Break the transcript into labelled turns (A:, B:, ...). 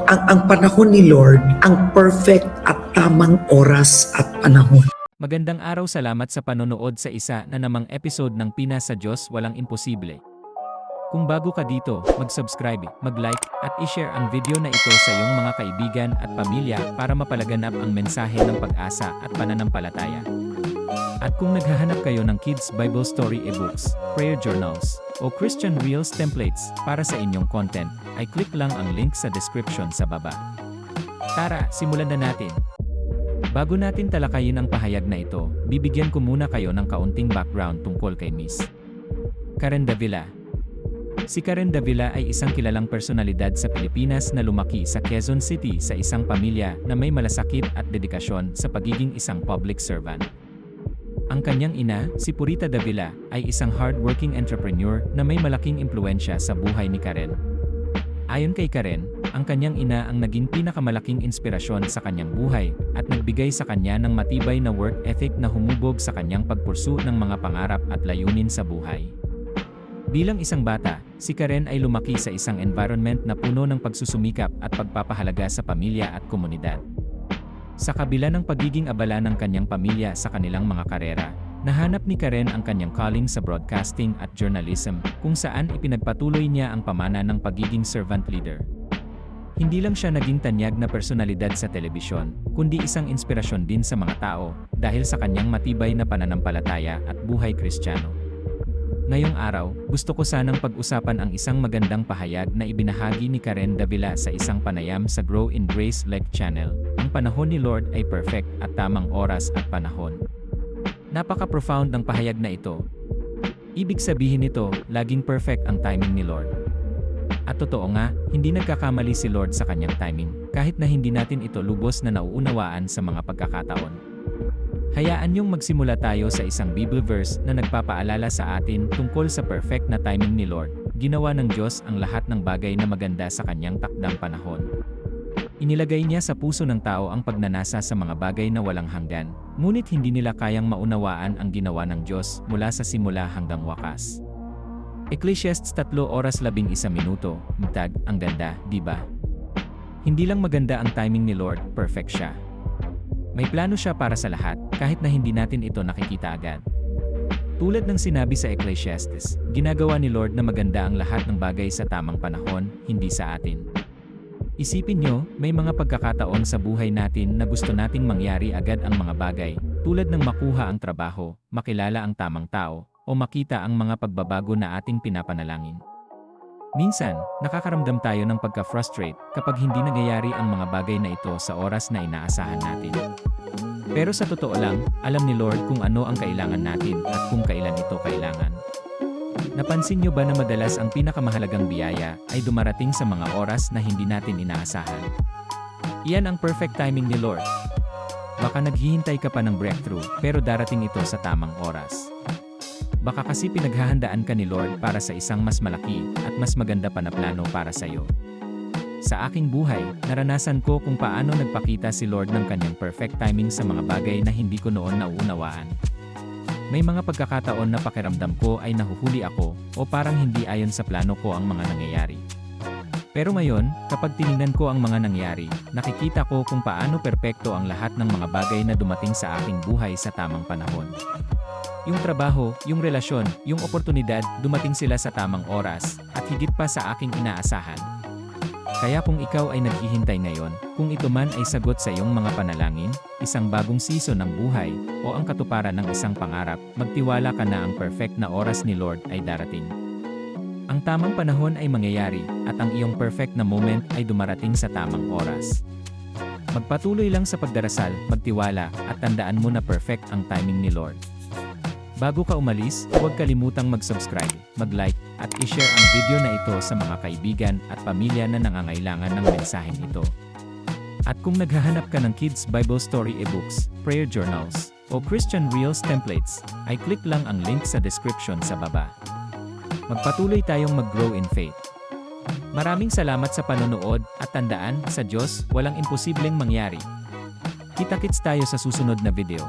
A: Ang panahon ni Lord, ang perfect at tamang oras at panahon.
B: Magandang araw, salamat sa panonood sa isa na namang episode ng Pina sa Diyos Walang Imposible. Kung bago ka dito, mag-subscribe, mag-like, at i-share ang video na ito sa iyong mga kaibigan at pamilya para mapalaganap ang mensahe ng pag-asa at pananampalataya. At kung naghahanap kayo ng Kids Bible Story eBooks, Prayer Journals, o Christian Reels templates para sa inyong content, ay click lang ang link sa description sa baba. Tara, simulan na natin! Bago natin talakayin ang pahayag na ito, bibigyan ko muna kayo ng kaunting background tungkol kay Miss Karen Davila. Si Karen Davila ay isang kilalang personalidad sa Pilipinas na lumaki sa Quezon City sa isang pamilya na may malasakit at dedikasyon sa pagiging isang public servant. Ang kanyang ina, si Purita Davila, ay isang hard-working entrepreneur na may malaking impluwensya sa buhay ni Karen. Ayon kay Karen, ang kanyang ina ang naging pinakamalaking inspirasyon sa kanyang buhay at nagbigay sa kanya ng matibay na work ethic na humubog sa kanyang pagpursu ng mga pangarap at layunin sa buhay. Bilang isang bata, si Karen ay lumaki sa isang environment na puno ng pagsusumikap at pagpapahalaga sa pamilya at komunidad. Sa kabila ng pagiging abala ng kanyang pamilya sa kanilang mga karera, nahanap ni Karen ang kanyang calling sa broadcasting at journalism, kung saan ipinagpatuloy niya ang pamana ng pagiging servant leader. Hindi lang siya naging tanyag na personalidad sa telebisyon, kundi isang inspirasyon din sa mga tao, dahil sa kanyang matibay na pananampalataya at buhay Kristiyano. Ngayong araw, gusto ko sanang pag-usapan ang isang magandang pahayag na ibinahagi ni Karen Davila sa isang panayam sa Grow in Grace Like channel. Ang panahon ni Lord ay perfect at tamang oras at panahon. Napaka-profound ng pahayag na ito. Ibig sabihin nito, laging perfect ang timing ni Lord. At totoo nga, hindi nagkakamali si Lord sa kanyang timing, kahit na hindi natin ito lubos na nauunawaan sa mga pagkakataon. Hayaan niyong magsimula tayo sa isang Bible verse na nagpapaalala sa atin tungkol sa perfect na timing ni Lord. Ginawa ng Diyos ang lahat ng bagay na maganda sa kanyang takdang panahon. Inilagay niya sa puso ng tao ang pagnanasa sa mga bagay na walang hanggan, ngunit hindi nila kayang maunawaan ang ginawa ng Diyos mula sa simula hanggang wakas. Ecclesiastes 3:11, Mtag, ang ganda, di ba? Hindi lang maganda ang timing ni Lord, perfect siya. May plano siya para sa lahat, kahit na hindi natin ito nakikita agad. Tulad ng sinabi sa Ecclesiastes, ginagawa ni Lord na maganda ang lahat ng bagay sa tamang panahon, hindi sa atin. Isipin nyo, may mga pagkakataon sa buhay natin na gusto nating mangyari agad ang mga bagay, tulad ng makuha ang trabaho, makilala ang tamang tao, o makita ang mga pagbabago na ating pinapanalangin. Minsan, nakakaramdam tayo ng pagka-frustrate kapag hindi nangyayari ang mga bagay na ito sa oras na inaasahan natin. Pero sa totoo lang, alam ni Lord kung ano ang kailangan natin at kung kailan ito kailangan. Napansin niyo ba na madalas ang pinakamahalagang biyaya ay dumarating sa mga oras na hindi natin inaasahan? Iyan ang perfect timing ni Lord. Baka naghihintay ka pa ng breakthrough, pero darating ito sa tamang oras. Baka kasi pinaghahandaan ka ni Lord para sa isang mas malaki at mas maganda pa na plano para sa iyo. Sa aking buhay, naranasan ko kung paano nagpakita si Lord ng kanyang perfect timing sa mga bagay na hindi ko noon nauunawaan. May mga pagkakataon na pakiramdam ko ay nahuhuli ako o parang hindi ayon sa plano ko ang mga nangyayari. Pero ngayon, kapag tiningnan ko ang mga nangyari, nakikita ko kung paano perpekto ang lahat ng mga bagay na dumating sa aking buhay sa tamang panahon. Yung trabaho, yung relasyon, yung oportunidad, dumating sila sa tamang oras, at higit pa sa aking inaasahan. Kaya kung ikaw ay naghihintay ngayon, kung ito man ay sagot sa iyong mga panalangin, isang bagong season ng buhay, o ang katuparan ng isang pangarap, magtiwala ka na ang perfect na oras ni Lord ay darating. Ang tamang panahon ay mangyayari, at ang iyong perfect na moment ay dumarating sa tamang oras. Magpatuloy lang sa pagdarasal, magtiwala, at tandaan mo na perfect ang timing ni Lord. Bago ka umalis, huwag kalimutang mag-subscribe, mag-like, at i-share ang video na ito sa mga kaibigan at pamilya na nangangailangan ng mensaheng ito. At kung naghahanap ka ng Kids Bible Story eBooks, Prayer Journals, o Christian Reels templates, ay click lang ang link sa description sa baba. Magpatuloy tayong mag-grow in faith. Maraming salamat sa panonood at tandaan, sa Diyos, walang imposibleng mangyari. Kita-kits tayo sa susunod na video.